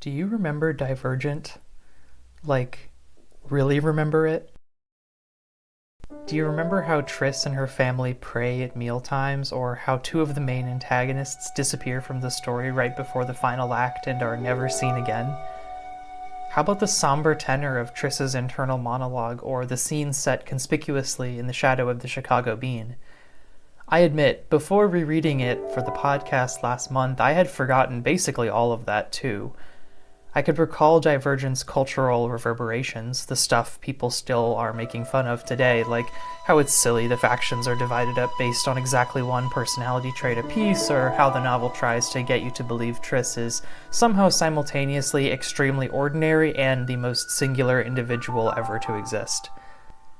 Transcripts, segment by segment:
Do you remember Divergent? Like, really remember it? Do you remember how Triss and her family pray at mealtimes, or how two of the main antagonists disappear from the story right before the final act and are never seen again? How about the somber tenor of Triss's internal monologue, or the scene set conspicuously in the shadow of the Chicago Bean? I admit, before rereading it for the podcast last month, I had forgotten basically all of that too. I could recall Divergent's cultural reverberations, the stuff people still are making fun of today, like how it's silly the factions are divided up based on exactly one personality trait apiece, or how the novel tries to get you to believe Triss is somehow simultaneously extremely ordinary and the most singular individual ever to exist.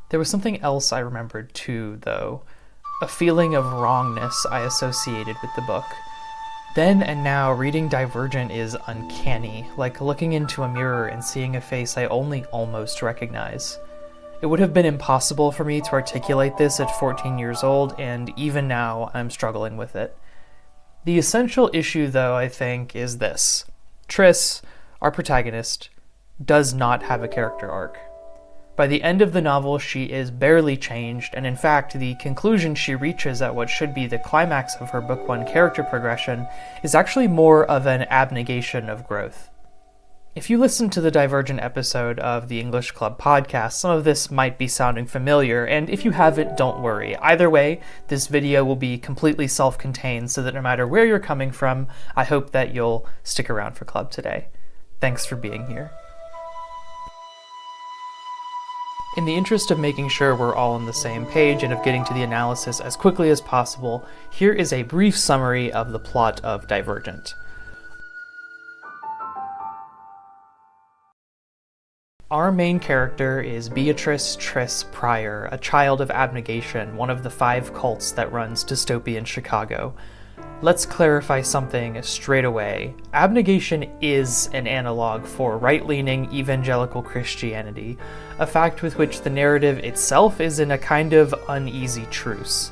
There was something else I remembered too, though. A feeling of wrongness I associated with the book. Then and now, reading Divergent is uncanny, like looking into a mirror and seeing a face I only almost recognize. It would have been impossible for me to articulate this at 14 years old, and even now, I'm struggling with it. The essential issue, though, I think, is this. Triss, our protagonist, does not have a character arc. By the end of the novel, she is barely changed, and in fact, the conclusion she reaches at what should be the climax of her Book 1 character progression is actually more of an abnegation of growth. If you listen to the Divergent episode of the English Club podcast, some of this might be sounding familiar, and if you haven't, don't worry. Either way, this video will be completely self-contained, so that no matter where you're coming from, I hope that you'll stick around for Club today. Thanks for being here. In the interest of making sure we're all on the same page and of getting to the analysis as quickly as possible, here is a brief summary of the plot of Divergent. Our main character is Beatrice Triss Pryor, a child of abnegation, one of the 5 cults that runs dystopian Chicago. Let's clarify something straight away. Abnegation is an analog for right-leaning evangelical Christianity, a fact with which the narrative itself is in a kind of uneasy truce.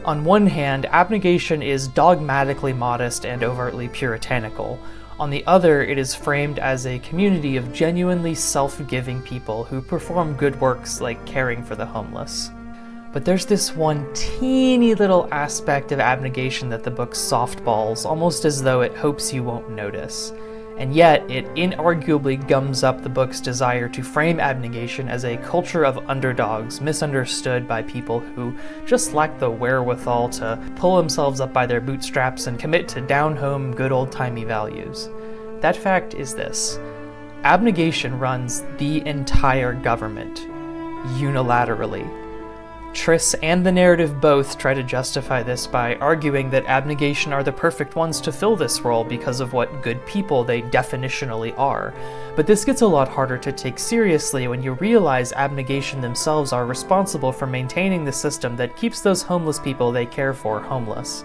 On one hand, abnegation is dogmatically modest and overtly puritanical. On the other, it is framed as a community of genuinely self-giving people who perform good works like caring for the homeless. But there's this one teeny little aspect of abnegation that the book softballs, almost as though it hopes you won't notice. And yet, it inarguably gums up the book's desire to frame abnegation as a culture of underdogs, misunderstood by people who just lack the wherewithal to pull themselves up by their bootstraps and commit to down-home, good old-timey values. That fact is this. Abnegation runs the entire government, unilaterally. Triss and the narrative both try to justify this by arguing that abnegation are the perfect ones to fill this role because of what good people they definitionally are. But this gets a lot harder to take seriously when you realize abnegation themselves are responsible for maintaining the system that keeps those homeless people they care for homeless.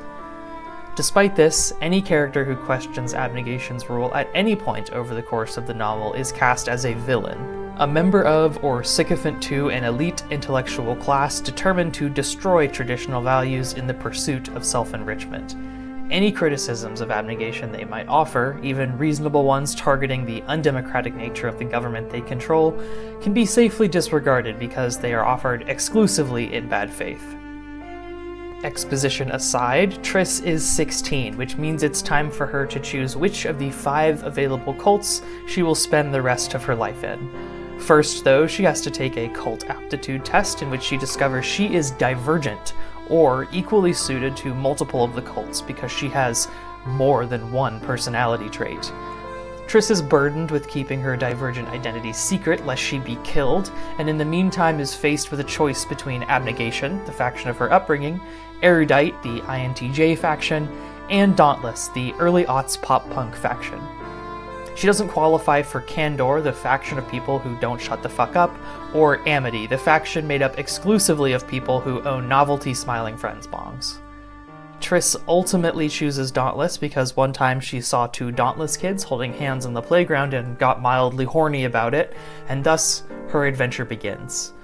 Despite this, any character who questions abnegation's rule at any point over the course of the novel is cast as a villain. A member of, or sycophant to, an elite intellectual class determined to destroy traditional values in the pursuit of self-enrichment. Any criticisms of abnegation they might offer, even reasonable ones targeting the undemocratic nature of the government they control, can be safely disregarded because they are offered exclusively in bad faith. Exposition aside, Triss is 16, which means it's time for her to choose which of the 5 available cults she will spend the rest of her life in. First, though, she has to take a cult aptitude test in which she discovers she is divergent, or equally suited to multiple of the cults because she has more than one personality trait. Triss is burdened with keeping her divergent identity secret lest she be killed, and in the meantime is faced with a choice between abnegation, the faction of her upbringing, erudite, the INTJ faction, and dauntless, the early aughts pop-punk faction. She doesn't qualify for Candor, the faction of people who don't shut the fuck up, or Amity, the faction made up exclusively of people who own novelty Smiling Friends bongs. Triss ultimately chooses Dauntless because one time she saw 2 Dauntless kids holding hands on the playground and got mildly horny about it, and thus her adventure begins.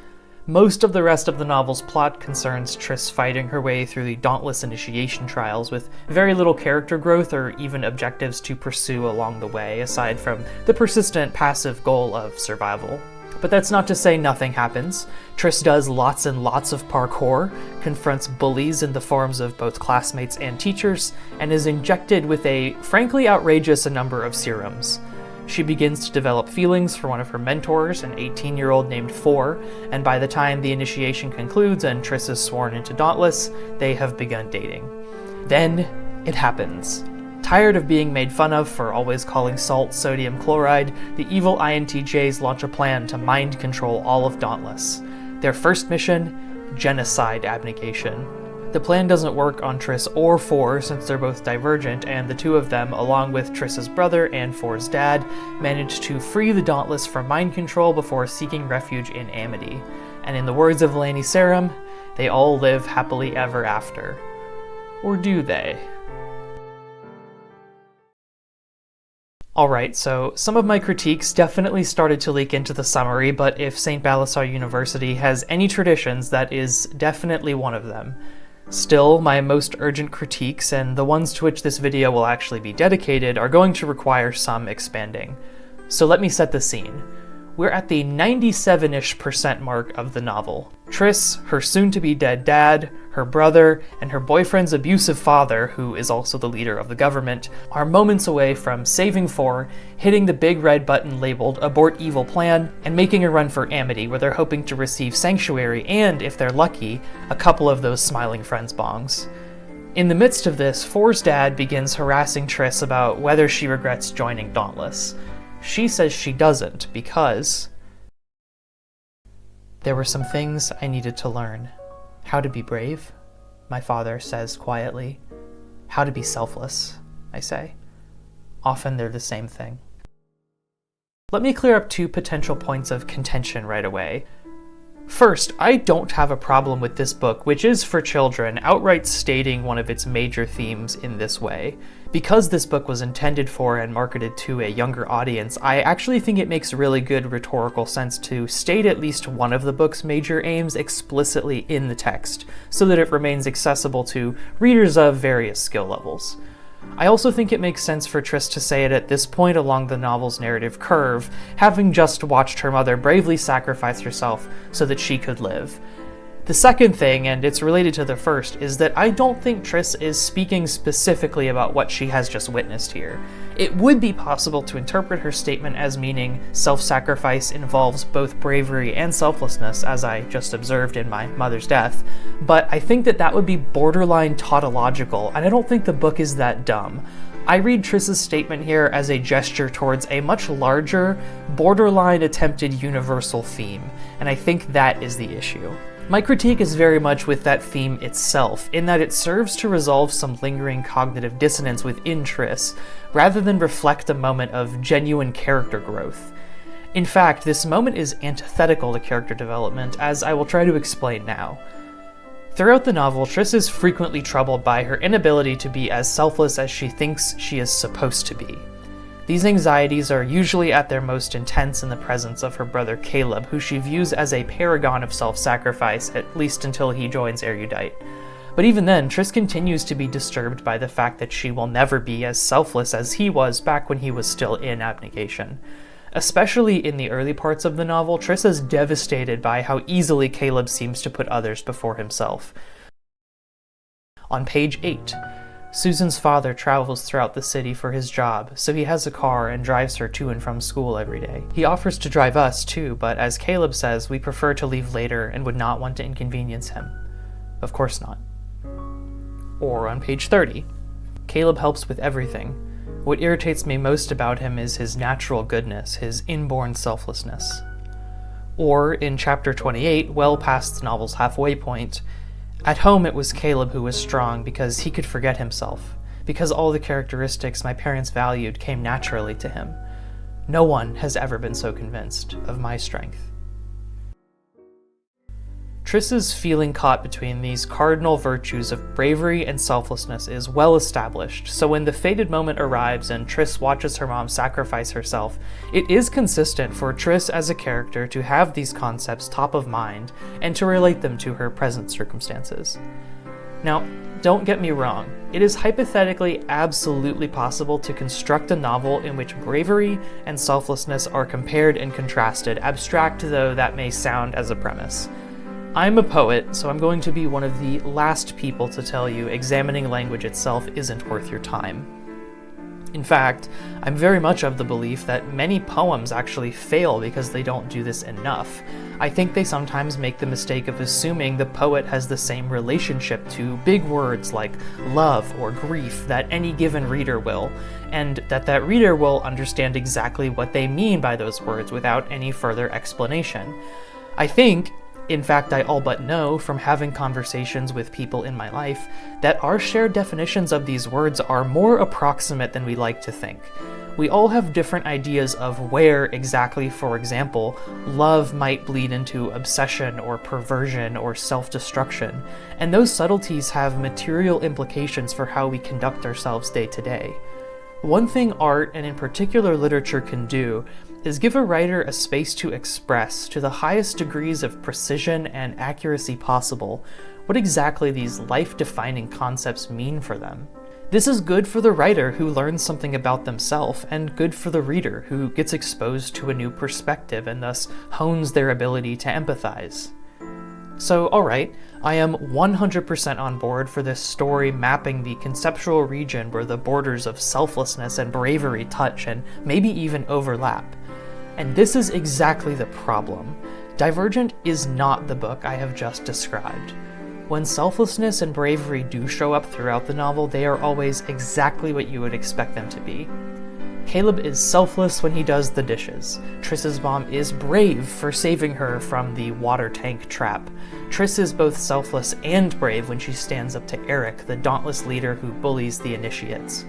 Most of the rest of the novel's plot concerns Triss fighting her way through the dauntless initiation trials with very little character growth or even objectives to pursue along the way, aside from the persistent passive goal of survival. But that's not to say nothing happens. Triss does lots and lots of parkour, confronts bullies in the forms of both classmates and teachers, and is injected with a frankly outrageous number of serums. She begins to develop feelings for one of her mentors, an 18-year-old named Four, and by the time the initiation concludes and Triss is sworn into Dauntless, they have begun dating. Then, it happens. Tired of being made fun of for always calling salt sodium chloride, the evil INTJs launch a plan to mind control all of Dauntless. Their first mission, genocide abnegation. The plan doesn't work on Triss or Four since they're both divergent, and the two of them, along with Triss's brother and Four's dad, manage to free the Dauntless from mind control before seeking refuge in Amity. And in the words of Lani Serum, they all live happily ever after. Or do they? Alright, so some of my critiques definitely started to leak into the summary, but if St. Balthasar University has any traditions, that is definitely one of them. Still, my most urgent critiques, and the ones to which this video will actually be dedicated, are going to require some expanding. So let me set the scene. We're at the 97-ish% mark of the novel. Triss, her soon-to-be dead dad, her brother, and her boyfriend's abusive father, who is also the leader of the government, are moments away from saving Four, hitting the big red button labeled Abort Evil Plan, and making a run for Amity, where they're hoping to receive sanctuary and, if they're lucky, a couple of those smiling friends bongs. In the midst of this, Four's dad begins harassing Triss about whether she regrets joining Dauntless. She says she doesn't, because there were some things I needed to learn. How to be brave, my father says quietly. How to be selfless, I say. Often they're the same thing. Let me clear up two potential points of contention right away. First, I don't have a problem with this book, which is for children, outright stating one of its major themes in this way. Because this book was intended for and marketed to a younger audience, I actually think it makes really good rhetorical sense to state at least one of the book's major aims explicitly in the text, so that it remains accessible to readers of various skill levels. I also think it makes sense for Triss to say it at this point along the novel's narrative curve, having just watched her mother bravely sacrifice herself so that she could live. The second thing, and it's related to the first, is that I don't think Triss is speaking specifically about what she has just witnessed here. It would be possible to interpret her statement as meaning self-sacrifice involves both bravery and selflessness, as I just observed in my mother's death, but I think that that would be borderline tautological, and I don't think the book is that dumb. I read Triss's statement here as a gesture towards a much larger, borderline attempted universal theme, and I think that is the issue. My critique is very much with that theme itself, in that it serves to resolve some lingering cognitive dissonance within Triss, rather than reflect a moment of genuine character growth. In fact, this moment is antithetical to character development, as I will try to explain now. Throughout the novel, Triss is frequently troubled by her inability to be as selfless as she thinks she is supposed to be. These anxieties are usually at their most intense in the presence of her brother Caleb, who she views as a paragon of self-sacrifice, at least until he joins Erudite. But even then, Triss continues to be disturbed by the fact that she will never be as selfless as he was back when he was still in abnegation. Especially in the early parts of the novel, Triss is devastated by how easily Caleb seems to put others before himself. On page 8, Susan's father travels throughout the city for his job, so he has a car and drives her to and from school every day. He offers to drive us too, but as Caleb says, we prefer to leave later and would not want to inconvenience him. Of course not. Or on page 30, Caleb helps with everything. What irritates me most about him is his natural goodness, his inborn selflessness. Or in chapter 28, well past the novel's halfway point, at home it was Caleb who was strong because he could forget himself, because all the characteristics my parents valued came naturally to him. No one has ever been so convinced of my strength. Triss's feeling caught between these cardinal virtues of bravery and selflessness is well established, so when the fated moment arrives and Triss watches her mom sacrifice herself, it is consistent for Triss as a character to have these concepts top of mind and to relate them to her present circumstances. Now, don't get me wrong, it is hypothetically absolutely possible to construct a novel in which bravery and selflessness are compared and contrasted, abstract though that may sound as a premise. I'm a poet, so I'm going to be one of the last people to tell you examining language itself isn't worth your time. In fact, I'm very much of the belief that many poems actually fail because they don't do this enough. I think they sometimes make the mistake of assuming the poet has the same relationship to big words like love or grief that any given reader will, and that reader will understand exactly what they mean by those words without any further explanation. I think, in fact, I all but know from having conversations with people in my life, that our shared definitions of these words are more approximate than we like to think. We all have different ideas of where exactly, for example, love might bleed into obsession or perversion or self-destruction, and those subtleties have material implications for how we conduct ourselves day to day. One thing art, and in particular literature, can do is give a writer a space to express, to the highest degrees of precision and accuracy possible, what exactly these life-defining concepts mean for them. This is good for the writer who learns something about themselves, and good for the reader who gets exposed to a new perspective and thus hones their ability to empathize. So, alright, I am 100% on board for this story mapping the conceptual region where the borders of selflessness and bravery touch and maybe even overlap. And this is exactly the problem. Divergent is not the book I have just described. When selflessness and bravery do show up throughout the novel, they are always exactly what you would expect them to be. Caleb is selfless when he does the dishes. Triss's mom is brave for saving her from the water tank trap. Triss is both selfless and brave when she stands up to Eric, the dauntless leader who bullies the initiates.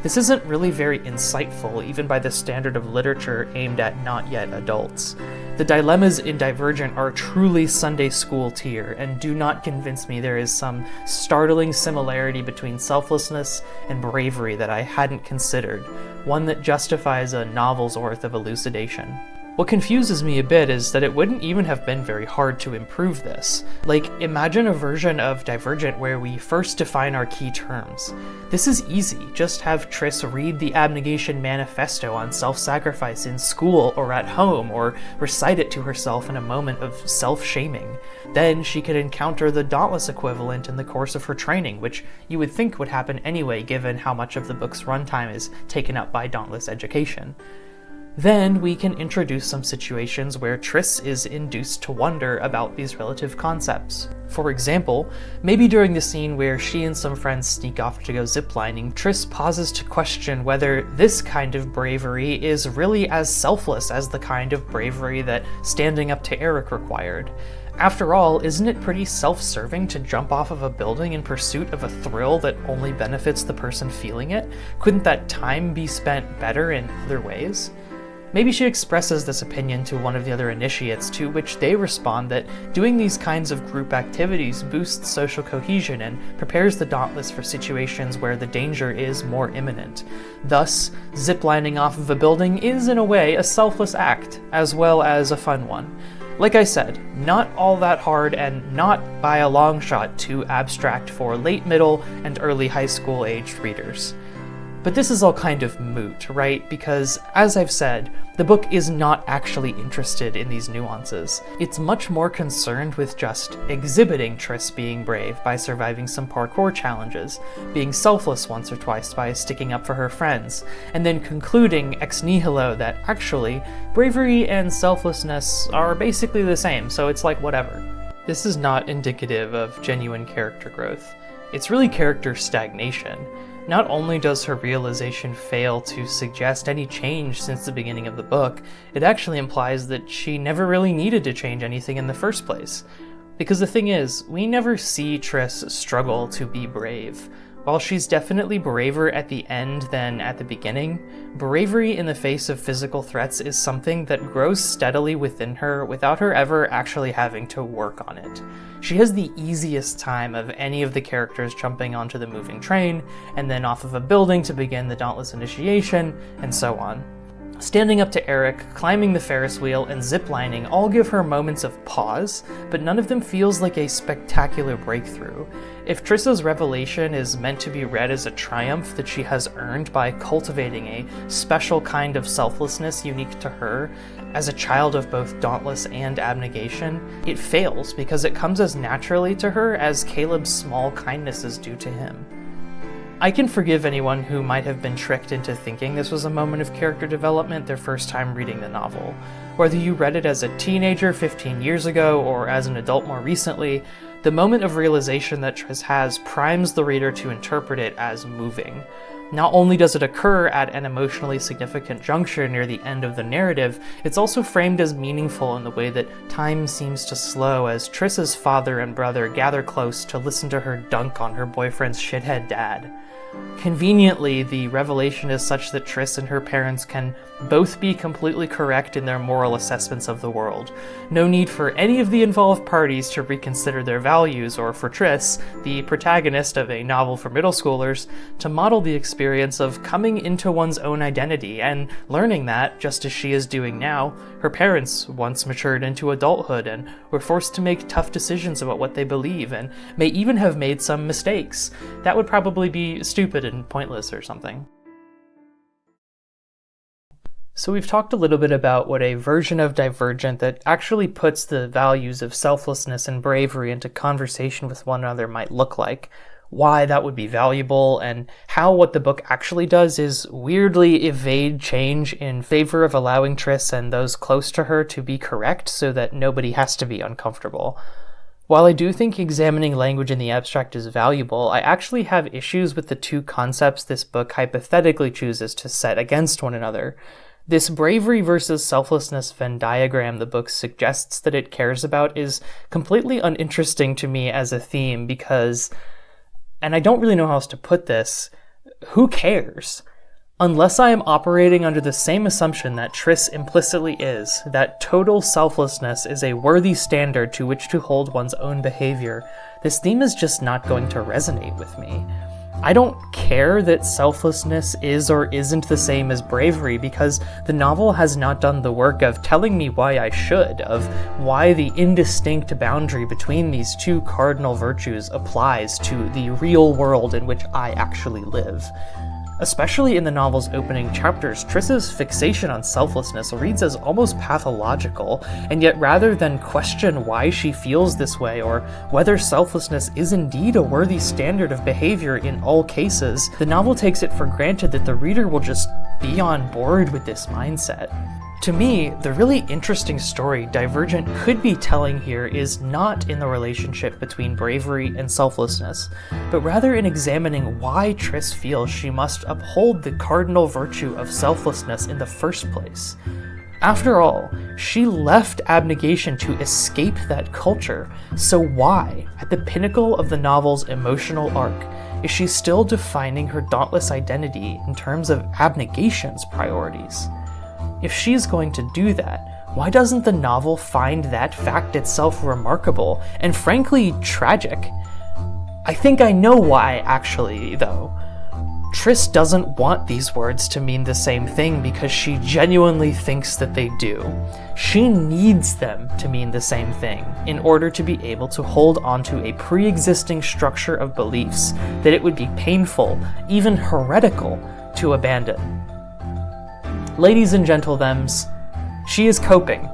This isn't really very insightful, even by the standard of literature aimed at not yet adults. The dilemmas in Divergent are truly Sunday school tier, and do not convince me there is some startling similarity between selflessness and bravery that I hadn't considered, one that justifies a novel's worth of elucidation. What confuses me a bit is that it wouldn't even have been very hard to improve this. Like, imagine a version of Divergent where we first define our key terms. This is easy, just have Triss read the Abnegation Manifesto on self-sacrifice in school or at home, or recite it to herself in a moment of self-shaming. Then she could encounter the Dauntless equivalent in the course of her training, which you would think would happen anyway given how much of the book's runtime is taken up by Dauntless education. Then we can introduce some situations where Triss is induced to wonder about these relative concepts. For example, maybe during the scene where she and some friends sneak off to go ziplining, Triss pauses to question whether this kind of bravery is really as selfless as the kind of bravery that standing up to Eric required. After all, isn't it pretty self-serving to jump off of a building in pursuit of a thrill that only benefits the person feeling it? Couldn't that time be spent better in other ways? Maybe she expresses this opinion to one of the other initiates, to which they respond that doing these kinds of group activities boosts social cohesion and prepares the Dauntless for situations where the danger is more imminent. Thus, ziplining off of a building is in a way a selfless act, as well as a fun one. Like I said, not all that hard and not by a long shot too abstract for late middle and early high school aged readers. But this is all kind of moot, right? Because, as I've said, the book is not actually interested in these nuances. It's much more concerned with just exhibiting Triss being brave by surviving some parkour challenges, being selfless once or twice by sticking up for her friends, and then concluding ex nihilo that actually, bravery and selflessness are basically the same, so it's like whatever. This is not indicative of genuine character growth. It's really character stagnation. Not only does her realization fail to suggest any change since the beginning of the book, it actually implies that she never really needed to change anything in the first place. Because the thing is, we never see Triss struggle to be brave. While she's definitely braver at the end than at the beginning, bravery in the face of physical threats is something that grows steadily within her without her ever actually having to work on it. She has the easiest time of any of the characters jumping onto the moving train, and then off of a building to begin the Dauntless initiation, and so on. Standing up to Eric, climbing the Ferris wheel, and ziplining all give her moments of pause, but none of them feels like a spectacular breakthrough. If Triss's revelation is meant to be read as a triumph that she has earned by cultivating a special kind of selflessness unique to her, as a child of both Dauntless and Abnegation, it fails because it comes as naturally to her as Caleb's small kindnesses do to him. I can forgive anyone who might have been tricked into thinking this was a moment of character development their first time reading the novel. Whether you read it as a teenager 15 years ago or as an adult more recently, the moment of realization that Triss has primes the reader to interpret it as moving. Not only does it occur at an emotionally significant juncture near the end of the narrative, it's also framed as meaningful in the way that time seems to slow as Triss's father and brother gather close to listen to her dunk on her boyfriend's shithead dad. Conveniently, the revelation is such that Triss and her parents can both be completely correct in their moral assessments of the world. No need for any of the involved parties to reconsider their values, or for Triss, the protagonist of a novel for middle schoolers, to model the experience of coming into one's own identity and learning that, just as she is doing now, her parents once matured into adulthood and were forced to make tough decisions about what they believe, and may even have made some mistakes. That would probably be stupid and pointless or something. So we've talked a little bit about what a version of Divergent that actually puts the values of selflessness and bravery into conversation with one another might look like, why that would be valuable, and how what the book actually does is weirdly evade change in favor of allowing Triss and those close to her to be correct so that nobody has to be uncomfortable. While I do think examining language in the abstract is valuable, I actually have issues with the two concepts this book hypothetically chooses to set against one another. This bravery versus selflessness Venn diagram the book suggests that it cares about is completely uninteresting to me as a theme because, and I don't really know how else to put this, who cares? Unless I am operating under the same assumption that Triss implicitly is, that total selflessness is a worthy standard to which to hold one's own behavior, this theme is just not going to resonate with me. I don't care that selflessness is or isn't the same as bravery because the novel has not done the work of telling me why I should, of why the indistinct boundary between these two cardinal virtues applies to the real world in which I actually live. Especially in the novel's opening chapters, Triss's fixation on selflessness reads as almost pathological, and yet rather than question why she feels this way or whether selflessness is indeed a worthy standard of behavior in all cases, the novel takes it for granted that the reader will just be on board with this mindset. To me, the really interesting story Divergent could be telling here is not in the relationship between bravery and selflessness, but rather in examining why Triss feels she must uphold the cardinal virtue of selflessness in the first place. After all, she left Abnegation to escape that culture, so why, at the pinnacle of the novel's emotional arc, is she still defining her dauntless identity in terms of Abnegation's priorities? If she's going to do that, why doesn't the novel find that fact itself remarkable and frankly tragic? I think I know why, actually, though. Triss doesn't want these words to mean the same thing because she genuinely thinks that they do. She needs them to mean the same thing in order to be able to hold onto a pre-existing structure of beliefs that it would be painful, even heretical, to abandon. Ladies and gentlethems, she is coping.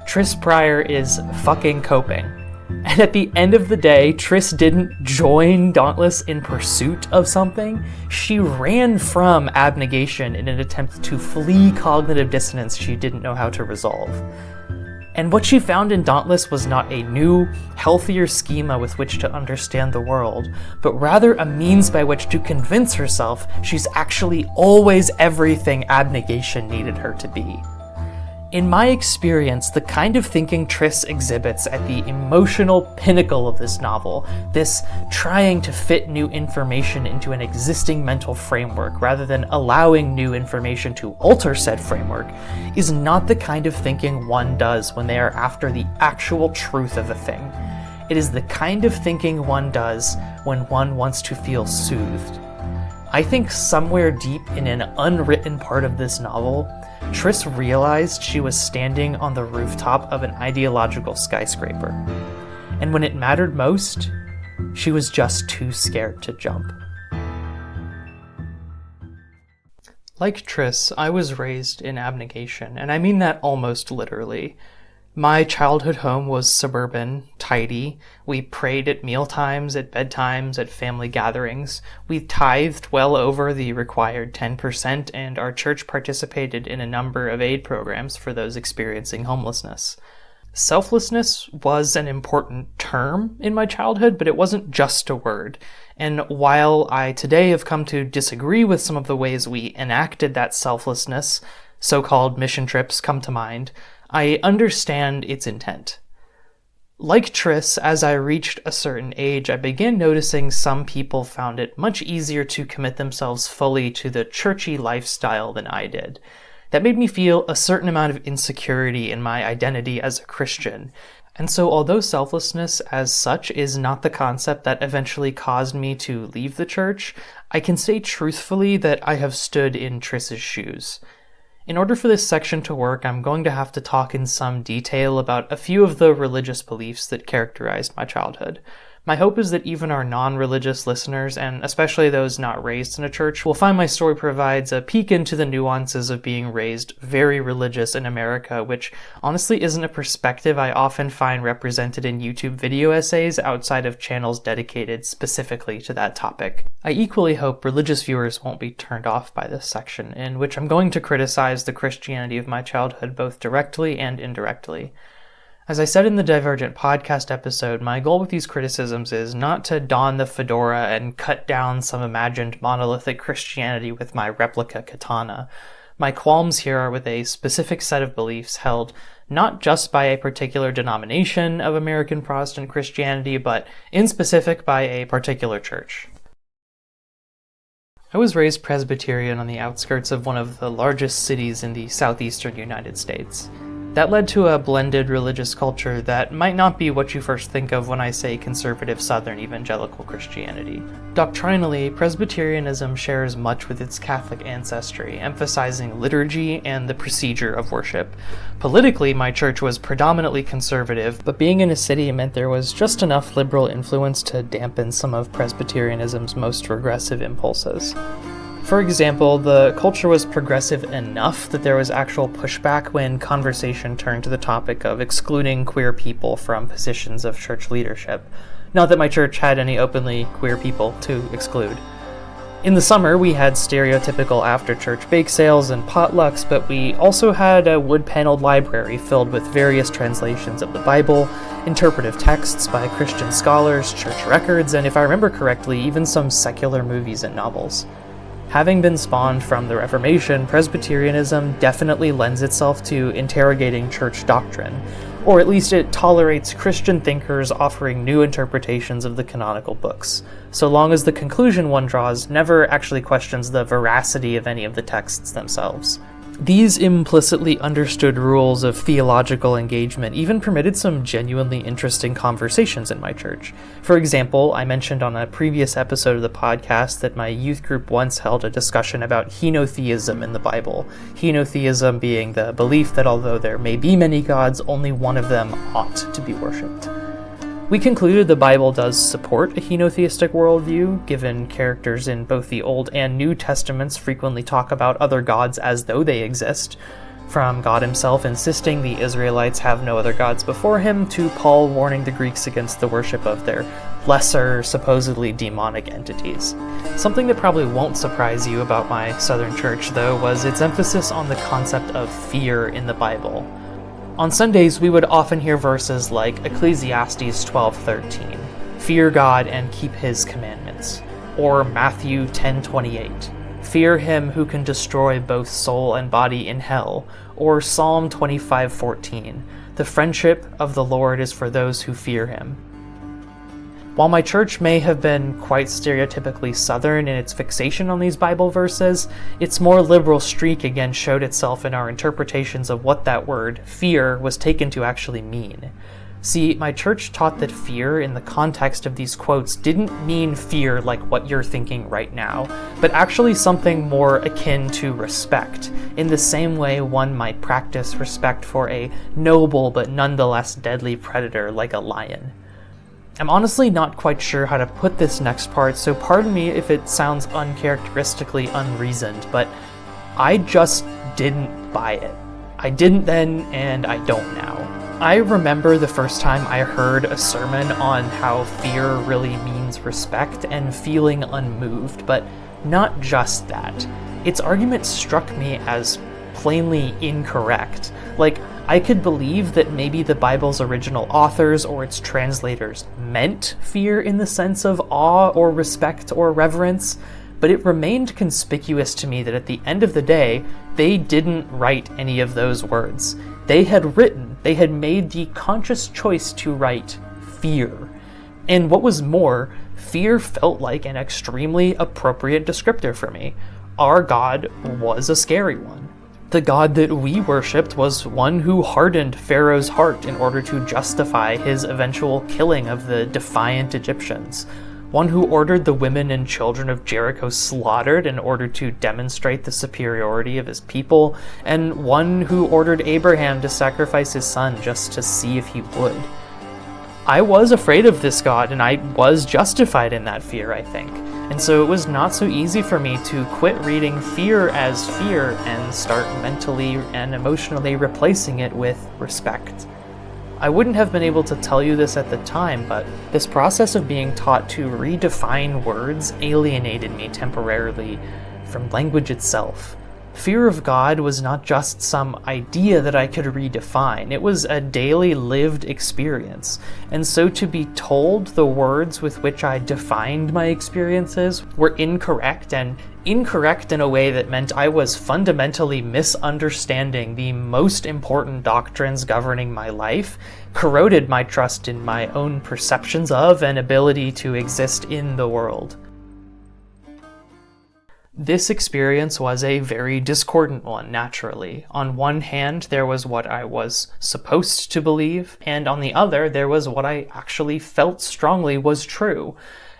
Triss Pryor is fucking coping. And at the end of the day, Triss didn't join Dauntless in pursuit of something. She ran from Abnegation in an attempt to flee cognitive dissonance she didn't know how to resolve. And what she found in Dauntless was not a new, healthier schema with which to understand the world, but rather a means by which to convince herself she's actually always everything Abnegation needed her to be. In my experience, the kind of thinking Triss exhibits at the emotional pinnacle of this novel, this trying to fit new information into an existing mental framework rather than allowing new information to alter said framework, is not the kind of thinking one does when they are after the actual truth of a thing. It is the kind of thinking one does when one wants to feel soothed. I think somewhere deep in an unwritten part of this novel, Triss realized she was standing on the rooftop of an ideological skyscraper. And when it mattered most, she was just too scared to jump. Like Triss, I was raised in abnegation, and I mean that almost literally. My childhood home was suburban, tidy. We prayed at mealtimes, at bedtimes, at family gatherings. We tithed well over the required 10%, and our church participated in a number of aid programs for those experiencing homelessness. Selflessness was an important term in my childhood, but it wasn't just a word. And while I today have come to disagree with some of the ways we enacted that selflessness, so-called mission trips come to mind, I understand its intent. Like Triss, as I reached a certain age, I began noticing some people found it much easier to commit themselves fully to the churchy lifestyle than I did. That made me feel a certain amount of insecurity in my identity as a Christian. And so although selflessness as such is not the concept that eventually caused me to leave the church, I can say truthfully that I have stood in Triss's shoes. In order for this section to work, I'm going to have to talk in some detail about a few of the religious beliefs that characterized my childhood. My hope is that even our non-religious listeners, and especially those not raised in a church, will find my story provides a peek into the nuances of being raised very religious in America, which honestly isn't a perspective I often find represented in YouTube video essays outside of channels dedicated specifically to that topic. I equally hope religious viewers won't be turned off by this section, in which I'm going to criticize the Christianity of my childhood both directly and indirectly. As I said in the Divergent podcast episode, my goal with these criticisms is not to don the fedora and cut down some imagined monolithic Christianity with my replica katana. My qualms here are with a specific set of beliefs held not just by a particular denomination of American Protestant Christianity, but in specific by a particular church. I was raised Presbyterian on the outskirts of one of the largest cities in the southeastern United States. That led to a blended religious culture that might not be what you first think of when I say conservative Southern evangelical Christianity. Doctrinally, Presbyterianism shares much with its Catholic ancestry, emphasizing liturgy and the procedure of worship. Politically, my church was predominantly conservative, but being in a city meant there was just enough liberal influence to dampen some of Presbyterianism's most regressive impulses. For example, the culture was progressive enough that there was actual pushback when conversation turned to the topic of excluding queer people from positions of church leadership. Not that my church had any openly queer people to exclude. In the summer, we had stereotypical after-church bake sales and potlucks, but we also had a wood-paneled library filled with various translations of the Bible, interpretive texts by Christian scholars, church records, and if I remember correctly, even some secular movies and novels. Having been spawned from the Reformation, Presbyterianism definitely lends itself to interrogating church doctrine, or at least it tolerates Christian thinkers offering new interpretations of the canonical books, so long as the conclusion one draws never actually questions the veracity of any of the texts themselves. These implicitly understood rules of theological engagement even permitted some genuinely interesting conversations in my church. For example, I mentioned on a previous episode of the podcast that my youth group once held a discussion about henotheism in the Bible. Henotheism being the belief that although there may be many gods, only one of them ought to be worshipped. We concluded the Bible does support a henotheistic worldview, given characters in both the Old and New Testaments frequently talk about other gods as though they exist, from God himself insisting the Israelites have no other gods before him, to Paul warning the Greeks against the worship of their lesser, supposedly demonic entities. Something that probably won't surprise you about my Southern church, though, was its emphasis on the concept of fear in the Bible. On Sundays, we would often hear verses like Ecclesiastes 12:13, "Fear God and keep his commandments," or Matthew 10:28, fear him who can destroy both soul and body in hell, or Psalm 25:14, the friendship of the Lord is for those who fear him. While my church may have been quite stereotypically Southern in its fixation on these Bible verses, its more liberal streak again showed itself in our interpretations of what that word, fear, was taken to actually mean. See, my church taught that fear in the context of these quotes didn't mean fear like what you're thinking right now, but actually something more akin to respect, in the same way one might practice respect for a noble but nonetheless deadly predator like a lion. I'm honestly not quite sure how to put this next part, so pardon me if it sounds uncharacteristically unreasoned, but I just didn't buy it. I didn't then, and I don't now. I remember the first time I heard a sermon on how fear really means respect and feeling unmoved, but not just that. Its argument struck me as plainly incorrect. Like, I could believe that maybe the Bible's original authors or its translators meant fear in the sense of awe or respect or reverence, but it remained conspicuous to me that at the end of the day, they didn't write any of those words. They had made the conscious choice to write fear. And what was more, fear felt like an extremely appropriate descriptor for me. Our God was a scary one. The God that we worshipped was one who hardened Pharaoh's heart in order to justify his eventual killing of the defiant Egyptians. One who ordered the women and children of Jericho slaughtered in order to demonstrate the superiority of his people, and one who ordered Abraham to sacrifice his son just to see if he would. I was afraid of this God, and I was justified in that fear, I think. And so it was not so easy for me to quit reading fear as fear and start mentally and emotionally replacing it with respect. I wouldn't have been able to tell you this at the time, but this process of being taught to redefine words alienated me temporarily from language itself. Fear of God was not just some idea that I could redefine, it was a daily lived experience, and so to be told the words with which I defined my experiences were incorrect, and incorrect in a way that meant I was fundamentally misunderstanding the most important doctrines governing my life, corroded my trust in my own perceptions of and ability to exist in the world. This experience was a very discordant one, naturally. On one hand, there was what I was supposed to believe, and on the other, there was what I actually felt strongly was true.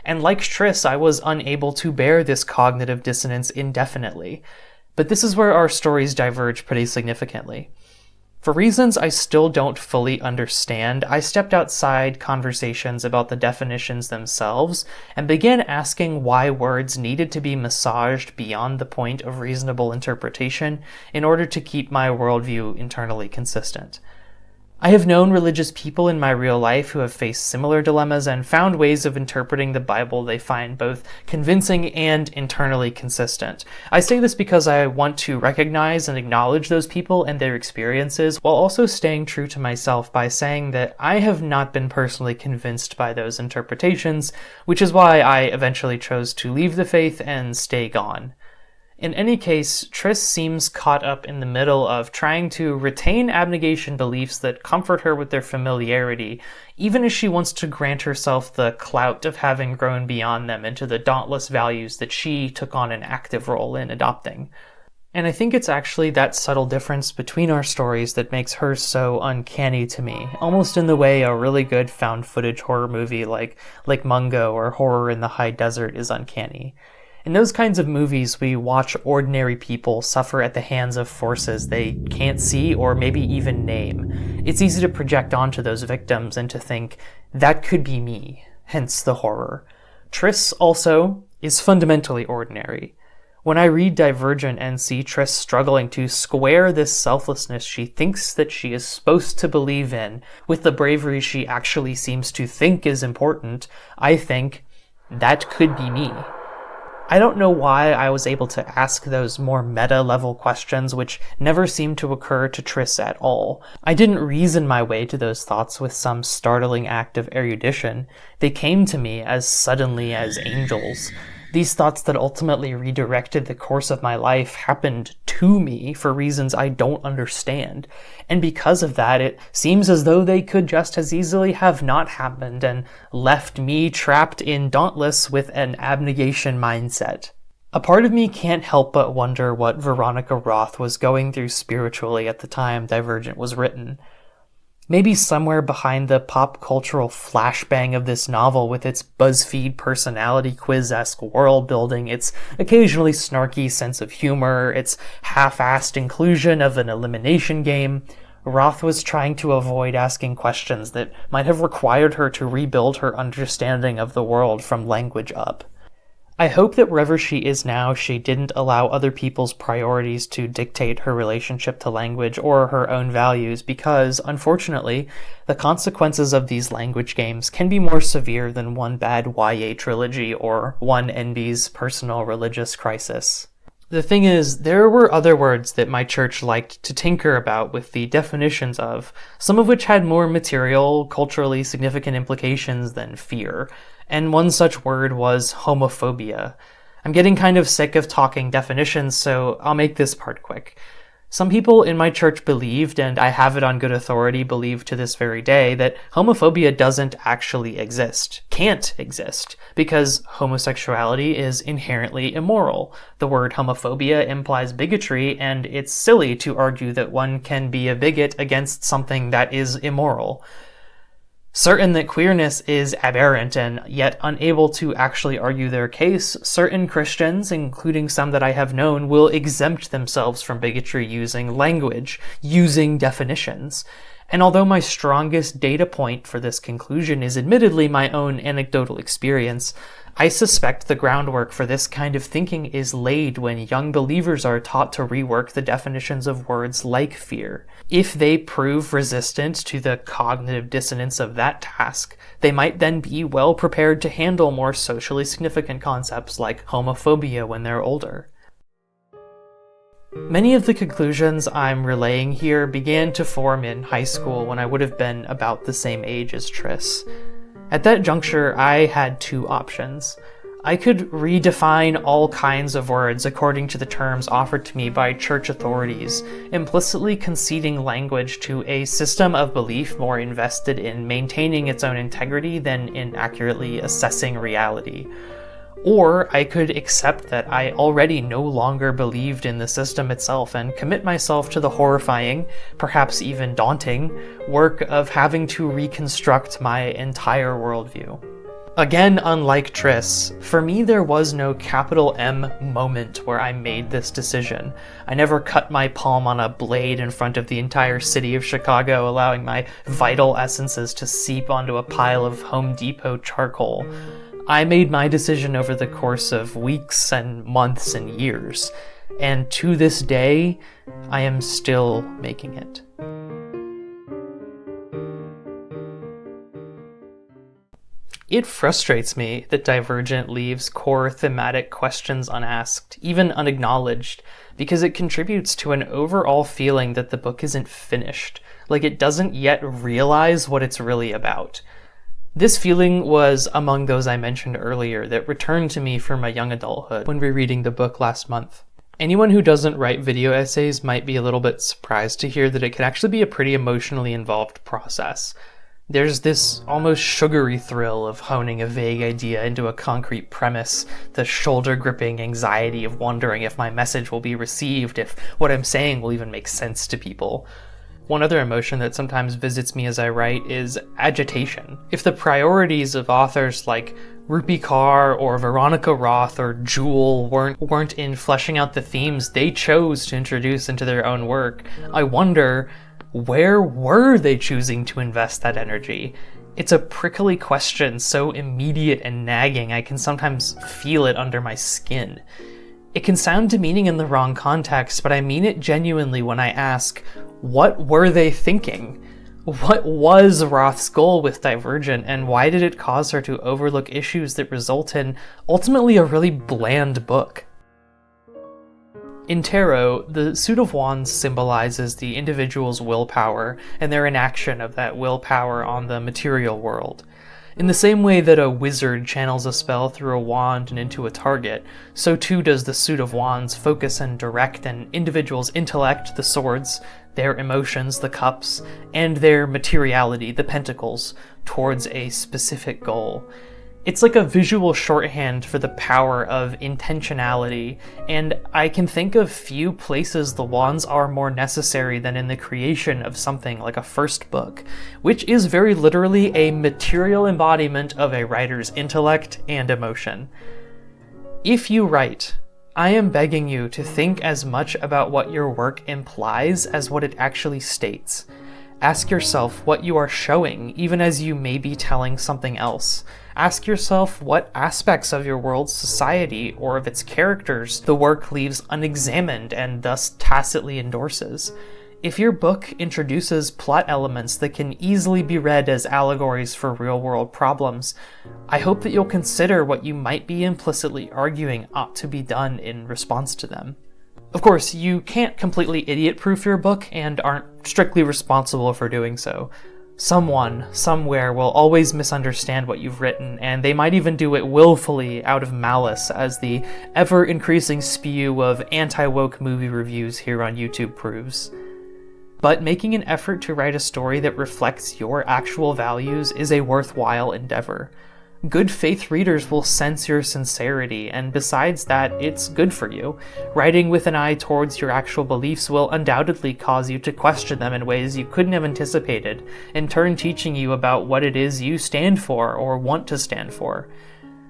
And like Triss, I was unable to bear this cognitive dissonance indefinitely. But this is where our stories diverge pretty significantly. For reasons I still don't fully understand, I stepped outside conversations about the definitions themselves and began asking why words needed to be massaged beyond the point of reasonable interpretation in order to keep my worldview internally consistent. I have known religious people in my real life who have faced similar dilemmas and found ways of interpreting the Bible they find both convincing and internally consistent. I say this because I want to recognize and acknowledge those people and their experiences, while also staying true to myself by saying that I have not been personally convinced by those interpretations, which is why I eventually chose to leave the faith and stay gone. In any case, Triss seems caught up in the middle of trying to retain abnegation beliefs that comfort her with their familiarity, even as she wants to grant herself the clout of having grown beyond them into the dauntless values that she took on an active role in adopting. And I think it's actually that subtle difference between our stories that makes her so uncanny to me, almost in the way a really good found footage horror movie like Mungo or Horror in the High Desert is uncanny. In those kinds of movies, we watch ordinary people suffer at the hands of forces they can't see or maybe even name. It's easy to project onto those victims and to think, that could be me, hence the horror. Triss also is fundamentally ordinary. When I read Divergent and see Triss struggling to square this selflessness she thinks that she is supposed to believe in with the bravery she actually seems to think is important, I think, that could be me. I don't know why I was able to ask those more meta-level questions which never seemed to occur to Triss at all. I didn't reason my way to those thoughts with some startling act of erudition. They came to me as suddenly as angels. These thoughts that ultimately redirected the course of my life happened to me for reasons I don't understand. And because of that, it seems as though they could just as easily have not happened and left me trapped in Dauntless with an abnegation mindset. A part of me can't help but wonder what Veronica Roth was going through spiritually at the time Divergent was written. Maybe somewhere behind the pop cultural flashbang of this novel with its BuzzFeed personality quiz-esque world building, its occasionally snarky sense of humor, its half-assed inclusion of an elimination game, Roth was trying to avoid asking questions that might have required her to rebuild her understanding of the world from language up. I hope that wherever she is now, she didn't allow other people's priorities to dictate her relationship to language or her own values because, unfortunately, the consequences of these language games can be more severe than one bad YA trilogy or one NB's personal religious crisis. The thing is, there were other words that my church liked to tinker about with the definitions of, some of which had more material, culturally significant implications than fear. And one such word was homophobia. I'm getting kind of sick of talking definitions, so I'll make this part quick. Some people in my church believed, and I have it on good authority believe to this very day, that homophobia doesn't actually exist, can't exist, because homosexuality is inherently immoral. The word homophobia implies bigotry, and it's silly to argue that one can be a bigot against something that is immoral. Certain that queerness is aberrant and yet unable to actually argue their case, certain Christians, including some that I have known, will exempt themselves from bigotry using language, using definitions. And although my strongest data point for this conclusion is admittedly my own anecdotal experience, I suspect the groundwork for this kind of thinking is laid when young believers are taught to rework the definitions of words like fear. If they prove resistant to the cognitive dissonance of that task, they might then be well prepared to handle more socially significant concepts like homophobia when they're older. Many of the conclusions I'm relaying here began to form in high school when I would have been about the same age as Triss. At that juncture, I had two options. I could redefine all kinds of words according to the terms offered to me by church authorities, implicitly conceding language to a system of belief more invested in maintaining its own integrity than in accurately assessing reality. Or I could accept that I already no longer believed in the system itself and commit myself to the horrifying, perhaps even daunting, work of having to reconstruct my entire worldview. Again, unlike Triss, for me there was no capital M moment where I made this decision. I never cut my palm on a blade in front of the entire city of Chicago, allowing my vital essences to seep onto a pile of Home Depot charcoal. I made my decision over the course of weeks and months and years, and to this day, I am still making it. It frustrates me that Divergent leaves core thematic questions unasked, even unacknowledged, because it contributes to an overall feeling that the book isn't finished, like it doesn't yet realize what it's really about. This feeling was among those I mentioned earlier that returned to me from my young adulthood when rereading the book last month. Anyone who doesn't write video essays might be a little bit surprised to hear that it can actually be a pretty emotionally involved process. There's this almost sugary thrill of honing a vague idea into a concrete premise, the shoulder-gripping anxiety of wondering if my message will be received, if what I'm saying will even make sense to people. One other emotion that sometimes visits me as I write is agitation. If the priorities of authors like Rupi Kaur or Veronica Roth or Jewel weren't in fleshing out the themes they chose to introduce into their own work, I wonder, where were they choosing to invest that energy? It's a prickly question, so immediate and nagging I can sometimes feel it under my skin. It can sound demeaning in the wrong context, but I mean it genuinely when I ask, what were they thinking? What was Roth's goal with Divergent, and why did it cause her to overlook issues that result in ultimately a really bland book? In tarot, the suit of wands symbolizes the individual's willpower and their enaction of that willpower on the material world. In the same way that a wizard channels a spell through a wand and into a target, so too does the suit of wands focus and direct an individual's intellect, the swords, their emotions, the cups, and their materiality, the pentacles, towards a specific goal. It's like a visual shorthand for the power of intentionality, and I can think of few places the wands are more necessary than in the creation of something like a first book, which is very literally a material embodiment of a writer's intellect and emotion. If you write, I am begging you to think as much about what your work implies as what it actually states. Ask yourself what you are showing, even as you may be telling something else. Ask yourself what aspects of your world's society or of its characters the work leaves unexamined and thus tacitly endorses. If your book introduces plot elements that can easily be read as allegories for real-world problems, I hope that you'll consider what you might be implicitly arguing ought to be done in response to them. Of course, you can't completely idiot-proof your book and aren't strictly responsible for doing so. Someone, somewhere, will always misunderstand what you've written, and they might even do it willfully out of malice, as the ever-increasing spew of anti-woke movie reviews here on YouTube proves. But making an effort to write a story that reflects your actual values is a worthwhile endeavor. Good faith readers will sense your sincerity, and besides that, it's good for you. Writing with an eye towards your actual beliefs will undoubtedly cause you to question them in ways you couldn't have anticipated, in turn teaching you about what it is you stand for or want to stand for.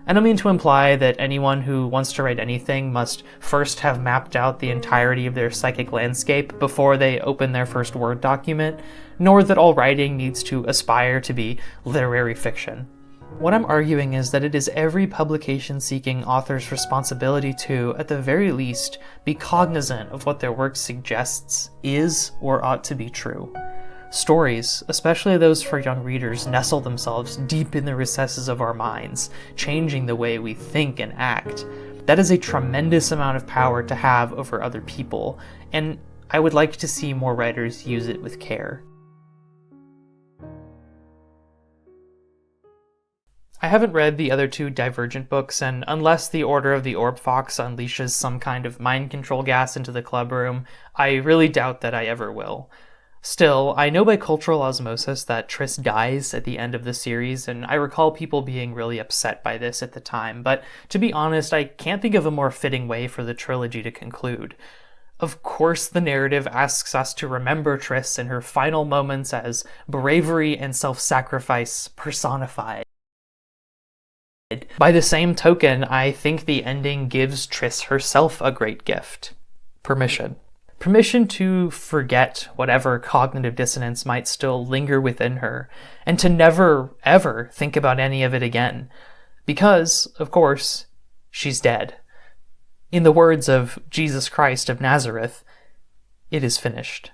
I don't mean to imply that anyone who wants to write anything must first have mapped out the entirety of their psychic landscape before they open their first Word document, nor that all writing needs to aspire to be literary fiction. What I'm arguing is that it is every publication-seeking author's responsibility to, at the very least, be cognizant of what their work suggests is or ought to be true. Stories, especially those for young readers, nestle themselves deep in the recesses of our minds, changing the way we think and act. That is a tremendous amount of power to have over other people, and I would like to see more writers use it with care. I haven't read the other two Divergent books, and unless the Order of the Orb Fox unleashes some kind of mind control gas into the clubroom, I really doubt that I ever will. Still, I know by cultural osmosis that Triss dies at the end of the series, and I recall people being really upset by this at the time, but to be honest, I can't think of a more fitting way for the trilogy to conclude. Of course, the narrative asks us to remember Triss in her final moments as bravery and self-sacrifice personified. By the same token, I think the ending gives Triss herself a great gift. Permission. Permission to forget whatever cognitive dissonance might still linger within her, and to never, ever think about any of it again. Because, of course, she's dead. In the words of Jesus Christ of Nazareth, it is finished.